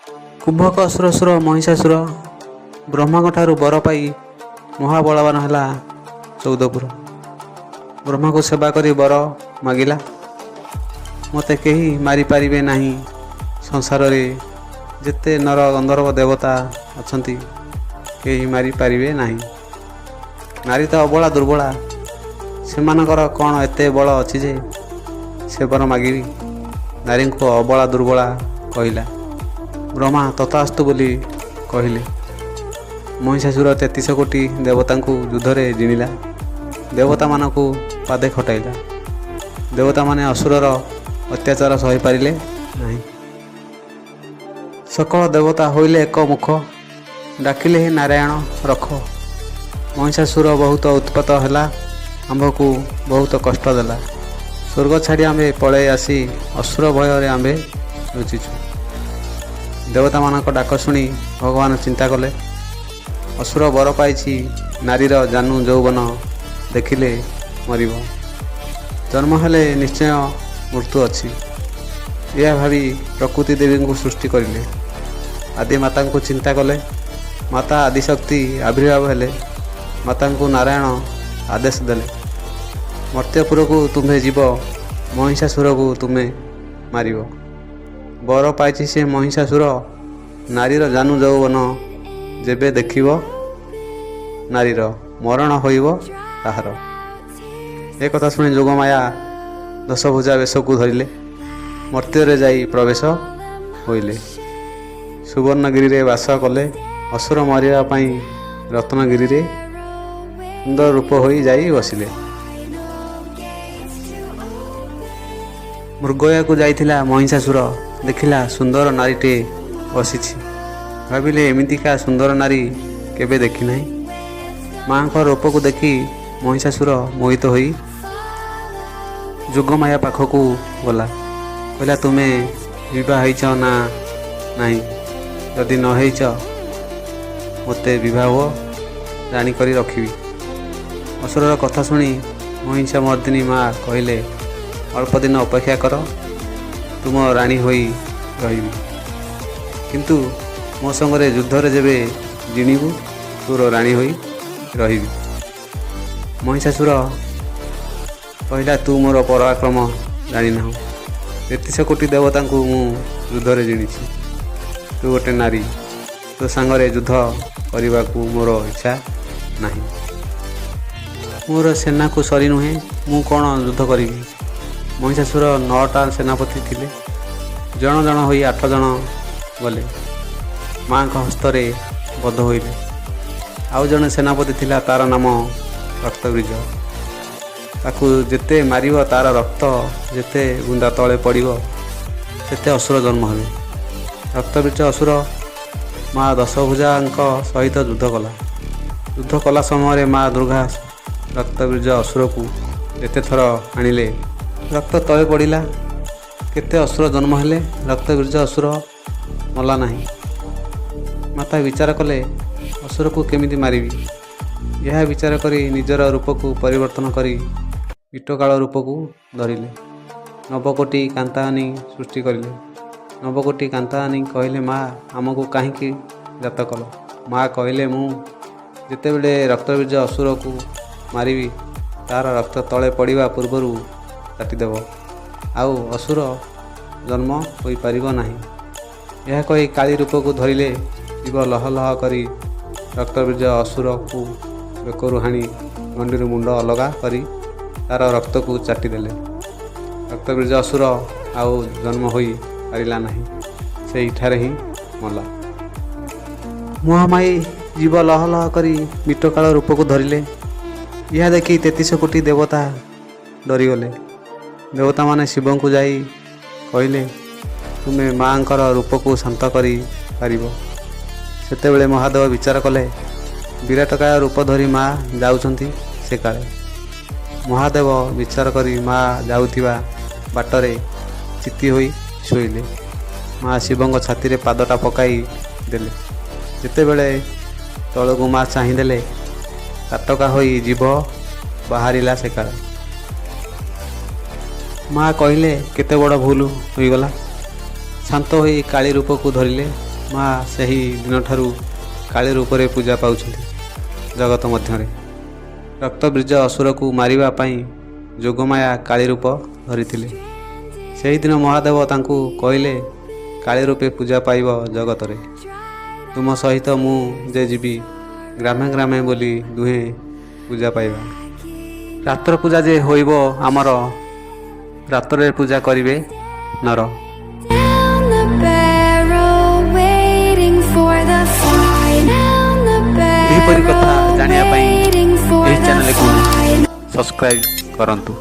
କୁମ୍ଭକ ଅସୁରସୁର ମହିଷାସୁର ବ୍ରହ୍ମାଙ୍କ ଠାରୁ ବର ପାଇ ମହାବଳବାନ ହେଲା ଚୌଦପୁର। ବ୍ରହ୍ମାଙ୍କୁ ସେବା କରି ବର ମାଗିଲା, ମୋତେ କେହି ମାରିପାରିବେ ନାହିଁ। ସଂସାରରେ ଯେତେ ନର ଗନ୍ଧର୍ବ ଦେବତା ଅଛନ୍ତି କେହି ମାରିପାରିବେ ନାହିଁ। ନାରୀ ତ ଅବଳା ଦୁର୍ବଳା, ସେମାନଙ୍କର କ'ଣ ଏତେ ବଳ ଅଛି ଯେ ସେ ବର ମାଗିବି? ନାରୀଙ୍କୁ ଅବଳା ଦୁର୍ବଳା କହିଲା। ବ୍ରହ୍ମା ତଥାସ୍ତୁ ବୋଲି କହିଲେ। ମହିଷାସୁର 33 କୋଟି ଦେବତାଙ୍କୁ ଯୁଦ୍ଧରେ ଜିଣିଲା। ଦେବତାମାନଙ୍କୁ ପାଦେ ଖଟାଇଲା। ଦେବତାମାନେ ଅସୁରର ଅତ୍ୟାଚାର ସହିପାରିଲେ ନାହିଁ। ସକଳ ଦେବତା ହୋଇଲେ ଏକ ମୁଖ, ଡାକିଲେ ହିଁ ନାରାୟଣ ରଖ। ମହିଷାସୁର ବହୁତ ଉତ୍ପାତ ହେଲା, ଆମ୍ଭକୁ ବହୁତ କଷ୍ଟ ଦେଲା। ସ୍ୱର୍ଗ ଛାଡ଼ି ଆମ୍ଭେ ପଳାଇ ଆସି ଅସୁର ଭୟରେ ଆମ୍ଭେ ଲୁଚିଛୁ। ଦେବତାମାନଙ୍କ ଡାକ ଶୁଣି ଭଗବାନ ଚିନ୍ତା କଲେ, ଅସୁର ବର ପାଇଛି, ନାରୀର ଜାନୁ ଯୌବନ ଦେଖିଲେ ମରିବ। ଜନ୍ମ ହେଲେ ନିଶ୍ଚୟ ମୃତ୍ୟୁ ଅଛି। ଏହା ଭାବି ପ୍ରକୃତି ଦେବୀଙ୍କୁ ସୃଷ୍ଟି କରିଲେ। ଆଦି ମାତାଙ୍କୁ ଚିନ୍ତା କଲେ। ମାତା ଆଦିଶକ୍ତି ଆବିର୍ଭାବ ହେଲେ। ମାତାଙ୍କୁ ନାରାୟଣ ଆଦେଶ ଦେଲେ, ମର୍ତ୍ତ୍ୟପୁରକୁ ତୁମ୍ଭେ ଯିବ, ମହିଷାସୁରକୁ ତୁମେ ମାରିବ। ବର ପାଇଛି ସେ ମହିଷାସୁର, ନାରୀର ଜାନୁ ଯୌବନ ଯେବେ ଦେଖିବ, ନାରୀର ମରଣ ହୋଇବ ତାହାର। ଏ କଥା ଶୁଣି ଯୋଗମାୟା ଦଶଭୁଜା ବେଶକୁ ଧରିଲେ, ମର୍ତ୍ତ୍ୟରେ ଯାଇ ପ୍ରବେଶ ହୋଇଲେ। ସୁବର୍ଣ୍ଣଗିରିରେ ବାସ କଲେ। ଅସୁର ମାରିବା ପାଇଁ ରତ୍ନଗିରିରେ ସୁନ୍ଦର ରୂପ ହୋଇ ଯାଇ ବସିଲେ। ମୃଗୟାକୁ ଯାଇଥିଲା ମହିଷାସୁର, ଦେଖିଲା ସୁନ୍ଦର ନାରୀଟିଏ ବସିଛି। ଭାବିଲେ ଏମିତିକା ସୁନ୍ଦର ନାରୀ କେବେ ଦେଖିନାହିଁ। ମାଙ୍କ ରୂପକୁ ଦେଖି ମହିଷାସୁର ମୋହିତ ହୋଇ ଯୋଗମାୟା ପାଖକୁ ଗଲା। କହିଲା, ତୁମେ ବିବାହ ହେଇଛ ନା ନାହିଁ? ଯଦି ନ ହେଇଛ ମୋତେ ବିବାହ ଜାଣିକରି ରଖିବି। ଅସୁରର କଥା ଶୁଣି ମହିଷା ମର୍ଦ୍ଦିନୀ ମା କହିଲେ, ଅଳ୍ପ ଦିନ ଅପେକ୍ଷା କର, ତୁମ ରାଣୀ ହୋଇ ରହିବି। କିନ୍ତୁ ମୋ ସଙ୍ଗରେ ଯୁଦ୍ଧରେ ଯେବେ ଜିଣିବୁ, ତୋର ରାଣୀ ହୋଇ ରହିବି। ମହିଷାସୁର କହିଲା, ତୁ ମୋର ପରାକ୍ରମ ଜାଣିନାହୁଁ। 33 କୋଟି ଦେବତାଙ୍କୁ ମୁଁ ଯୁଦ୍ଧରେ ଜିଣିଛି। ତୁ ଗୋଟେ ନାରୀ, ତୋ ସାଙ୍ଗରେ ଯୁଦ୍ଧ କରିବାକୁ ମୋର ଇଚ୍ଛା ନାହିଁ। ମୋର ସେନାକୁ ସରି ନୁହେଁ, ମୁଁ କ'ଣ ଯୁଦ୍ଧ କରିବି? ମହିଷାସୁର 9ଟା ସେନାପତି ଥିଲେ। ଜଣ ଜଣ ହୋଇ 8 ଜଣ ଗଲେ, ମାଙ୍କ ହସ୍ତରେ ବଦ୍ଧ ହୋଇଲେ। ଆଉ ଜଣେ ସେନାପତି ଥିଲା, ତା'ର ନାମ ରକ୍ତବୀଜ। ତାକୁ ଯେତେ ମାରିବ ତା'ର ରକ୍ତ ଯେତେ ବୁନ୍ଦା ତଳେ ପଡ଼ିବ, ସେତେ ଅସୁର ଜନ୍ମ ହେବେ। ରକ୍ତବୀଜ ଅସୁର ମା ଦଶଭୁଜାଙ୍କ ସହିତ ଯୁଦ୍ଧ କଲା। ଯୁଦ୍ଧ କଲା ସମୟରେ ମା ଦୁର୍ଗା ରକ୍ତବୀଜ ଅସୁରକୁ ଯେତେ ଥର ଆଣିଲେ, ରକ୍ତ ତଳେ ପଡ଼ିଲା। କେତେ ଅସୁର ଜନ୍ମ ହେଲେ, ରକ୍ତବୀଜ ଅସୁର ମଲା ନାହିଁ। ମାତା ବିଚାର କଲେ, ଅସୁରକୁ କେମିତି ମାରିବି? ଏହା ବିଚାର କରି ନିଜର ରୂପକୁ ପରିବର୍ତ୍ତନ କରି କୀଟକାଳ ରୂପକୁ ଧରିଲେ। ନବକୋଟି କାନ୍ତାହାନୀ ସୃଷ୍ଟି କରିଲେ। ନବକୋଟି କାନ୍ତାହାନୀ କହିଲେ, ମା ଆମକୁ କାହିଁକି ଜାତ କଲ? ମା କହିଲେ, ମୁଁ ଯେତେବେଳେ ରକ୍ତବୀଜ ଅସୁରକୁ ମାରିବି, ତା'ର ରକ୍ତ ତଳେ ପଡ଼ିବା ପୂର୍ବରୁ କାଟିଦେବ, ଆଉ ଅସୁର ଜନ୍ମ ହୋଇପାରିବ ନାହିଁ। ଏହା କହି କାଳୀ ରୂପକୁ ଧରିଲେ। ଜୀବ ଲହ ଲହ କରି ରକ୍ତବୀଜ ଅସୁରକୁ ବେକରୁ ହାଣି ଗଣ୍ଡିରୁ ମୁଣ୍ଡ ଅଲଗା କରି ତା'ର ରକ୍ତକୁ ଚାଟିଦେଲେ। ରକ୍ତବୀଜ ଅସୁର ଆଉ ଜନ୍ମ ହୋଇ ପାରିଲା ନାହିଁ, ସେଇଠାରେ ହିଁ ମଲା। ମହାମାୟୀ ଜୀବ ଲହ ଲହ କରି କୀଟକାଳ ରୂପକୁ ଧରିଲେ। ଏହା ଦେଖି 33 କୋଟି ଦେବତା ଡରିଗଲେ। ଦେବତାମାନେ ଶିବଙ୍କୁ ଯାଇ କହିଲେ, ତୁମେ ମାଙ୍କର ରୂପକୁ ଶାନ୍ତ କରି ପାରିବ। ସେତେବେଳେ ମହାଦେବ ବିଚାର କଲେ, ବିରାଟକାୟ ରୂପ ଧରି ମା ଯାଉଛନ୍ତି ସେ କାଳେ। ମହାଦେବ ବିଚାର କରି ମା ଯାଉଥିବା ବାଟରେ ଚିତି ହୋଇ ଶୋଇଲେ। ମା ଶିବଙ୍କ ଛାତିରେ ପାଦଟା ପକାଇ ଦେଲେ। ଯେତେବେଳେ ତଳକୁ ମା ଚାହିଁଦେଲେ, ତାଟକା ହୋଇ ଜୀବ ବାହାରିଲା ସେ କାଳେ। ମା କହିଲେ, କେତେ ବଡ଼ ଭୁଲ ହୋଇଗଲା। ଶାନ୍ତ ହୋଇ କାଳୀ ରୂପକୁ ଧରିଲେ। ମା ସେହି ଦିନଠାରୁ କାଳୀ ରୂପରେ ପୂଜା ପାଉଛନ୍ତି ଜଗତ ମଧ୍ୟରେ। ରକ୍ତବୀଜ ଅସୁରକୁ ମାରିବା ପାଇଁ ଯୋଗମାୟା କାଳୀ ରୂପ ଧରିଥିଲେ। ସେହିଦିନ ମହାଦେବ ତାଙ୍କୁ କହିଲେ, କାଳୀ ରୂପେ ପୂଜା ପାଇବ ଜଗତରେ। ତୁମ ସହିତ ମୁଁ ଯେ ଯିବି ଗ୍ରାମେ ଗ୍ରାମେ ବୋଲି ଦୁହେଁ ପୂଜା ପାଇବା। ରାତ୍ର ପୂଜା ଯେ ହୋଇବ ଆମର, ରାତ୍ରରେ ପୂଜା କରିବେ ନର। ଏହିପରି କଥା ଜାଣିବା ପାଇଁ ଏହି ଚ୍ୟାନେଲକୁ ସବସ୍କ୍ରାଇବ୍ କରନ୍ତୁ।